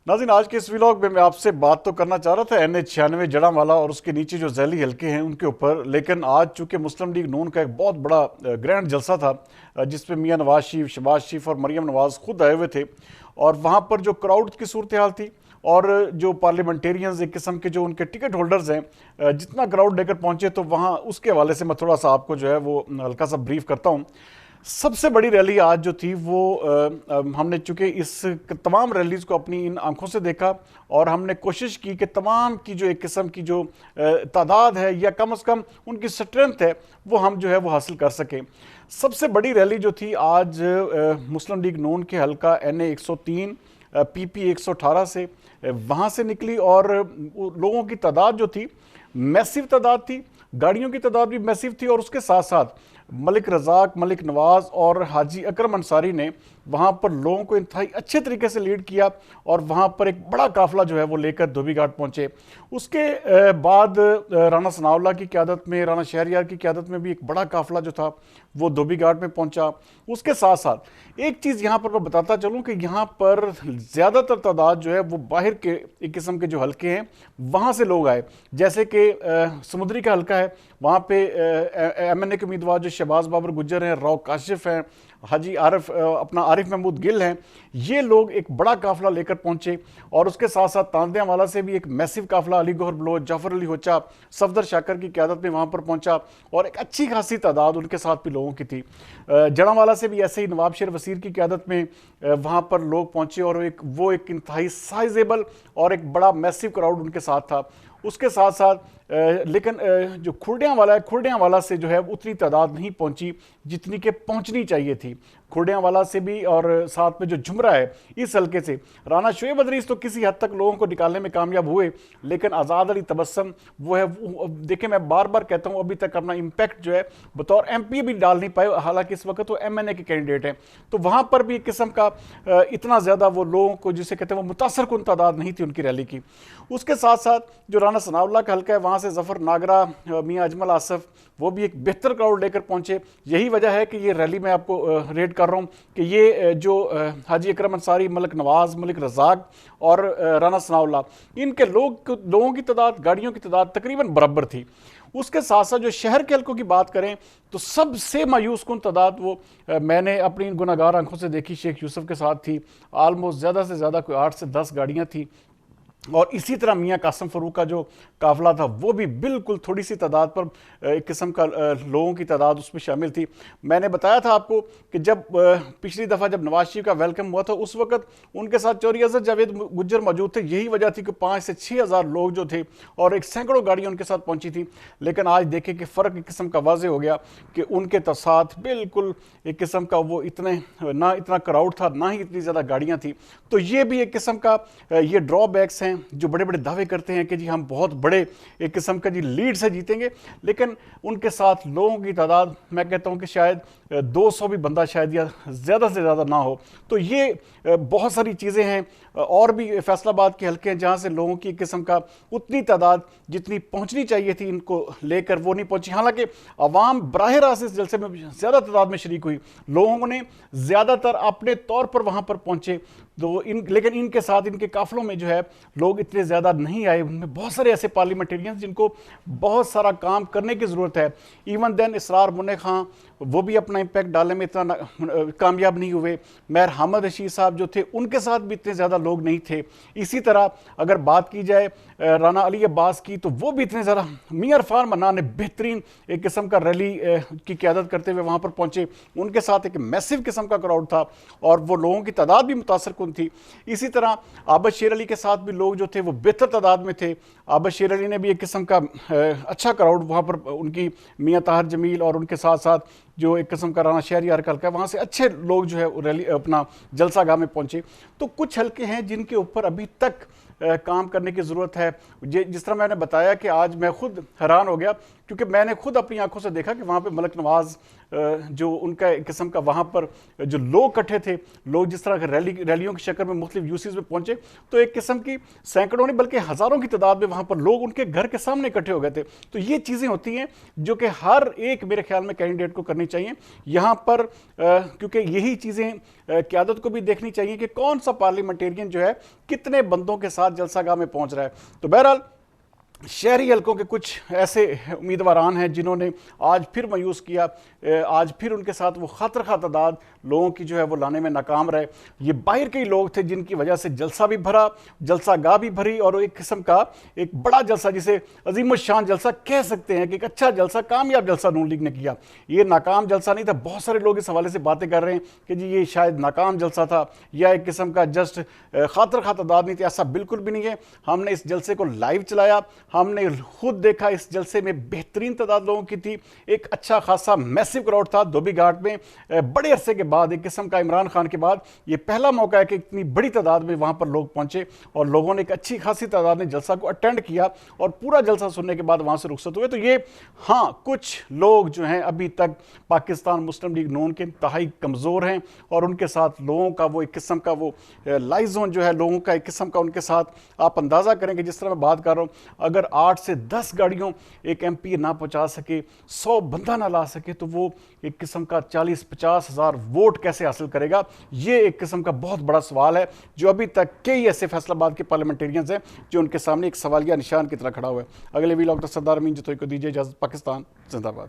नाज़रीन, आज के इस व्लॉग में मैं आपसे बात तो करना चाह रहा था NH 96 जड़ांवाला और उसके नीचे जो ज़ैली हलके हैं उनके ऊपर, लेकिन आज चूंकि मुस्लिम लीग नून का एक बहुत बड़ा ग्रैंड जलसा था जिसमें मियां नवाज शरीफ, शहबाज शरीफ और मरियम नवाज खुद आए हुए थे। और वहाँ पर जो क्राउड की सूरत हाल थी और जो पार्लियामेंटेरियंस एक किस्म के जो उनके टिकट होल्डर्स हैं, जितना क्राउड लेकर पहुँचे, तो वहाँ उसके हवाले से मैं थोड़ा सा आपको जो है वो हल्का सा ब्रीफ करता हूँ। सबसे बड़ी रैली आज जो थी वो हमने चूंकि इस तमाम रैलीज़ को अपनी इन आंखों से देखा और हमने कोशिश की कि तमाम की जो एक किस्म की जो तादाद है या कम से कम उनकी स्ट्रेंथ है वो हम जो है वो हासिल कर सकें। सबसे बड़ी रैली जो थी आज मुस्लिम लीग नून के हल्का NA 103 PP 118 से वहाँ से निकली और लोगों की तादाद जो थी मैसिव तादाद थी, गाड़ियों की तादाद भी मैसिव थी। और उसके साथ साथ मलिक रज़ाक, मलिक नवाज और हाजी अकरम अंसारी ने वहाँ पर लोगों को इंतहाई अच्छे तरीके से लीड किया और वहाँ पर एक बड़ा काफ़िला जो है वो लेकर धोबी घाट पहुँचे। उसके बाद राना सनाउल्लाह की क़यादत में, राना शहरयार की क़यादत में भी एक बड़ा काफ़िला जो था वो धोबी घाट में पहुँचा। उसके साथ साथ एक चीज़ यहाँ पर मैं बताता चलूँ कि यहाँ पर ज़्यादातर तादाद जो है वो बाहर के एक किस्म के जो हल्के हैं वहाँ से लोग आए, जैसे कि समुद्री का हल्का है, वहाँ पे MNA के उम्मीदवार जो शहबाज बाबर गुज्जर हैं, राव काशिफ हैं, हाजी आरिफ महमूद गिल हैं, ये लोग एक बड़ा काफिला लेकर पहुंचे। और उसके साथ साथ तांदियावाला से भी एक मैसिव काफिला अली गौहर बलोच, जाफर अली होचा, सफदर शाकर की क़यादत में वहाँ पर पहुंचा और एक अच्छी खासी तादाद उनके साथ भी लोगों की थी। जड़ांवाला से भी ऐसे ही नवाब शेर वसीर की क़यादत में वहाँ पर लोग पहुंचे और वो एक इंतहाई साइजेबल और एक बड़ा मैसिव क्राउड उनके साथ था। उसके साथ साथ लेकिन जो खुर्डियांवाला है, खुर्डियांवाला से जो है उतनी तादाद नहीं पहुंची जितनी कि पहुंचनी चाहिए थी। खुर्डियांवाला से भी और साथ में जो झुमरा है इस हल्के से राना शोएब अदरीस तो किसी हद तक लोगों को निकालने में कामयाब हुए, लेकिन आज़ाद अली तबस्सम वो है देखें, मैं बार बार कहता हूँ अभी तक अपना इम्पैक्ट जो है बतौर MP भी डाल नहीं पाए, हालांकि इस वक्त वो MNA के कैंडिडेट हैं। तो वहाँ पर भी एक किस्म का इतना ज़्यादा वो लोगों को जिसे कहते हैं वो मुतासर कुन तादाद नहीं थी उनकी रैली की। उसके साथ साथ जो राना सनाउल्लाह का हल्का है वहाँ से जफ़र नागरा, मियाँ अजमल आसफ, वो भी एक बेहतर क्राउड लेकर पहुंचे। यही वजह है कि ये रैली मैं आपको रेड कर रहा हूँ कि ये जो हाजी अकरम अंसारी, मलिक नवाज, मलिक रज़ाक और राना सनाउल्लाह, इनके लोगों की तादाद, गाड़ियों की तादाद तकरीबन बराबर थी। उसके साथ साथ जो शहर के हल्कों की बात करें तो सबसे मायूस कुन तादाद वो मैंने अपनी गुनाहगार आंखों से देखी शेख यूसुफ के साथ थी। आलमोस्ट ज़्यादा से ज़्यादा कोई 8 से 10 गाड़ियाँ थी। और इसी तरह मियाँ कासिम फ़रूक का जो काफ़िला था वो भी बिल्कुल थोड़ी सी तादाद पर एक किस्म का लोगों की तादाद उसमें शामिल थी। मैंने बताया था आपको कि जब पिछली दफ़ा जब नवाज शरीफ का वेलकम हुआ था उस वक्त उनके साथ चौधरी अजहर जावेद गुज्जर मौजूद थे। यही वजह थी कि 5 से 6 हज़ार लोग जो थे और एक सैकड़ों गाड़ियाँ उनके साथ पहुँची थी। लेकिन आज देखें कि फ़र्क एक किस्म का वाज़े हो गया कि उनके साथ बिल्कुल एक किस्म का वो ना इतना क्राउड था, ना ही इतनी ज़्यादा गाड़ियाँ थी। तो ये भी एक किस्म का ये ड्रॉबैक्स हैं। जो बड़े बड़े दावे करते हैं कि जी हम बहुत बड़े एक किस्म का जी लीड से जीतेंगे, लेकिन उनके साथ लोगों की तादाद मैं कहता हूं कि शायद 200 भी बंदा शायद या ज़्यादा से ज़्यादा ना हो। तो ये बहुत सारी चीज़ें हैं। और भी फैसलाबाद के हल्के हैं जहाँ से लोगों की किस्म का उतनी तादाद जितनी पहुँचनी चाहिए थी इनको लेकर वो नहीं पहुँची। हालांकि अवाम बराह रास्त इस जलसे में ज़्यादा तादाद में शरीक हुई, लोगों ने ज़्यादातर अपने तौर पर वहाँ पर पहुँचे। तो लेकिन इनके साथ इनके काफ़िलों में जो है लोग इतने ज़्यादा नहीं आए। उनमें बहुत सारे ऐसे पार्लियामेंटेरियंस जिनको बहुत सारा काम करने की ज़रूरत है। इवन देन इसरार मुन्ने खां वो भी अपना इम्पैक्ट डालने में इतना कामयाब नहीं हुए। मेयर हामिद रशीद साहब जो थे उनके साथ भी इतने ज़्यादा लोग नहीं थे। इसी तरह अगर बात की जाए राना अली अब्बास की तो वो भी इतने ज़्यादा, मियां इरफान मन्नान ने बेहतरीन एक किस्म का रैली की क़यादत करते हुए वहाँ पर पहुँचे। उनके साथ एक मैसिव किस्म का क्राउड था और वो लोगों की तादाद भी मुतासर कुन थी। इसी तरह आबद शेर अली के साथ भी लोग जो थे वो बेहतर तादाद में थे। आबद शेर अली ने भी एक किस्म का अच्छा क्राउड वहाँ पर उनकी मियाँ ताहिर जमील और उनके साथ साथ जो एक किस्म का राना शहरयार का हल्का है वहाँ से अच्छे लोग जो है रैली अपना जलसा गाह में पहुँचे। तो कुछ हल्के हैं जिनके ऊपर अभी तक काम करने की ज़रूरत है। जिस तरह मैंने बताया कि आज मैं खुद हैरान हो गया क्योंकि मैंने खुद अपनी आंखों से देखा कि वहाँ पे मलिक नवाज, جو ان کا ایک قسم کا وہاں پر جو لوگ اکٹھے تھے، لوگ جس طرح ریلیوں کی شکل میں مختلف یوسیز میں پہنچے، تو ایک قسم کی سینکڑوں نہیں بلکہ ہزاروں کی تعداد میں وہاں پر لوگ ان کے گھر کے سامنے اکٹھے ہو گئے تھے. تو یہ چیزیں ہوتی ہیں جو کہ ہر ایک میرے خیال میں کینڈیڈیٹ کو کرنی چاہیے یہاں پر، کیونکہ یہی چیزیں قیادت کو بھی دیکھنی چاہیے کہ کون سا پارلیمنٹیرین جو ہے کتنے بندوں کے ساتھ جلسہ گاہ میں پہنچ رہا ہے. تو بہرحال شہری حلقوں کے کچھ ایسے امیدواران ہیں جنہوں نے آج پھر مایوس کیا، آج پھر ان کے ساتھ وہ خاطر تعداد لوگوں کی جو ہے وہ لانے میں ناکام رہے. یہ باہر کے لوگ تھے جن کی وجہ سے جلسہ بھی بھرا، جلسہ گاہ بھی بھری، اور ایک قسم کا ایک بڑا جلسہ جسے عظیم الشان جلسہ کہہ سکتے ہیں کہ ایک اچھا جلسہ، کامیاب جلسہ نون لیگ نے کیا. یہ ناکام جلسہ نہیں تھا. بہت سارے لوگ اس حوالے سے باتیں کر رہے ہیں کہ جی یہ شاید ناکام جلسہ تھا یا ایک قسم کا جسٹ خاطر تعداد نہیں تھی. ایسا بالکل بھی نہیں ہے. ہم نے اس جلسے کو لائیو چلایا، ہم نے خود دیکھا. اس جلسے میں بہترین تعداد لوگوں کی تھی، ایک اچھا خاصا میسو کراؤڈ تھا دھوبی گھاٹ میں. بڑے عرصے کے بعد ایک قسم کا عمران خان کے بعد یہ پہلا موقع ہے کہ اتنی بڑی تعداد میں وہاں پر لوگ پہنچے اور لوگوں نے ایک اچھی خاصی تعداد نے جلسہ کو اٹینڈ کیا اور پورا جلسہ سننے کے بعد وہاں سے رخصت ہوئے. تو یہ ہاں کچھ لوگ جو ہیں ابھی تک پاکستان مسلم لیگ نون کے انتہائی کمزور ہیں اور ان کے ساتھ لوگوں کا وہ ایک قسم کا وہ لائزون جو ہے لوگوں کا ایک قسم کا ان کے ساتھ آپ اندازہ کریں کہ جس طرح میں بات کر رہا ہوں، اگر 8 سے 10 گاڑیوں ایک ایم پی نہ پہنچا سکے، 100 بندہ نہ لا سکے، تو وہ ایک قسم کا 40-50 ہزار ووٹ کیسے حاصل کرے گا؟ یہ ایک قسم کا بہت بڑا سوال ہے جو ابھی تک کئی ایسے فیصلہ آباد کے پارلیمنٹیرینز ہیں جو ان کے سامنے ایک سوالیہ نشان کی طرح کھڑا ہوا ہے. اگلے ویلاگ تک سردار امین جتوئی کو دیجیے اجازت. پاکستان زندہ باد.